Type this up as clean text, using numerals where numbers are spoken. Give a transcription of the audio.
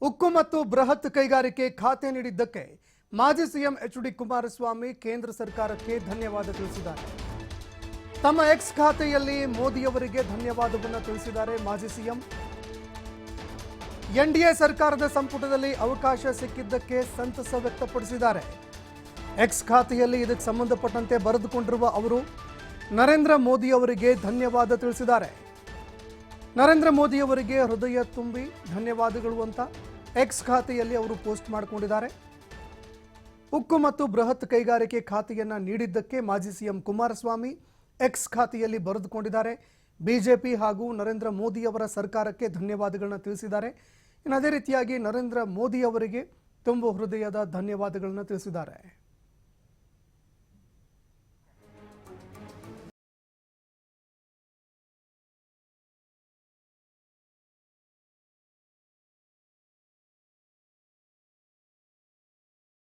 ಉಕ್ಕು ಮತ್ತು ಬೃಹತ್ ಕೈಗಾರಿಕೆ ಖಾತೆ ನೀಡಿದ್ದಕ್ಕೆ ಮಾಜಿ ಸಿಎಂ ಎಚ್.ಡಿ. ಕುಮಾರಸ್ವಾಮಿ ಕೇಂದ್ರ ಸರ್ಕಾರಕ್ಕೆ ಧನ್ಯವಾದ ತಿಳಿಸಿದ್ದಾರೆ. ತಮ್ಮ ಎಕ್ಸ್ ಖಾತೆಯಲ್ಲಿ ಮೋದಿಯವರಿಗೆ ಧನ್ಯವಾದವನ್ನು ತಿಳಿಸಿದ್ದಾರೆ ಮಾಜಿ ಸಿಎಂ. ಎನ್ಡಿಎ ಸರ್ಕಾರದ ಸಂಪುಟದಲ್ಲಿ ಅವಕಾಶ ಸಿಕ್ಕಿದ್ದಕ್ಕೆ ಸಂತಸ ವ್ಯಕ್ತಪಡಿಸಿದ್ದಾರೆ. ಎಕ್ಸ್ ಖಾತೆಯಲ್ಲಿ ಇದಕ್ಕೆ ಸಂಬಂಧಪಟ್ಟಂತೆ ಬರೆದುಕೊಂಡಿರುವ ಅವರು ನರೇಂದ್ರ ಮೋದಿ ಅವರಿಗೆ ಧನ್ಯವಾದ ತಿಳಿಸಿದ್ದಾರೆ. ನರೇಂದ್ರ ಮೋದಿ ಅವರಿಗೆ ಹೃದಯ ತುಂಬಿ ಧನ್ಯವಾದಗಳು ಅಂತ ಎಕ್ಸ್ ಖಾತೆಯಲ್ಲಿ ಅವರು ಪೋಸ್ಟ್ ಮಾಡಿಕೊಂಡಿದ್ದಾರೆ. ಉಕ್ಕು ಮತ್ತು ಬೃಹತ್ ಕೈಗಾರಿಕೆ ಖಾತೆಯನ್ನ ನೀಡಿದ್ದಕ್ಕೆ ಮಾಜಿ ಸಿಎಂ ಕುಮಾರಸ್ವಾಮಿ ಎಕ್ಸ್ ಖಾತೆಯಲ್ಲಿ ಬರೆದುಕೊಂಡಿದ್ದಾರೆ. ಬಿಜೆಪಿ ಹಾಗೂ ನರೇಂದ್ರ ಮೋದಿ ಅವರ ಸರ್ಕಾರಕ್ಕೆ ಧನ್ಯವಾದಗಳನ್ನ ತಿಳಿಸಿದ್ದಾರೆ. ಇನ್ನು ಅದೇ ರೀತಿಯಾಗಿ ನರೇಂದ್ರ ಮೋದಿ ಅವರಿಗೆ ತುಂಬು ಹೃದಯದ ಧನ್ಯವಾದಗಳನ್ನ ತಿಳಿಸಿದ್ದಾರೆ.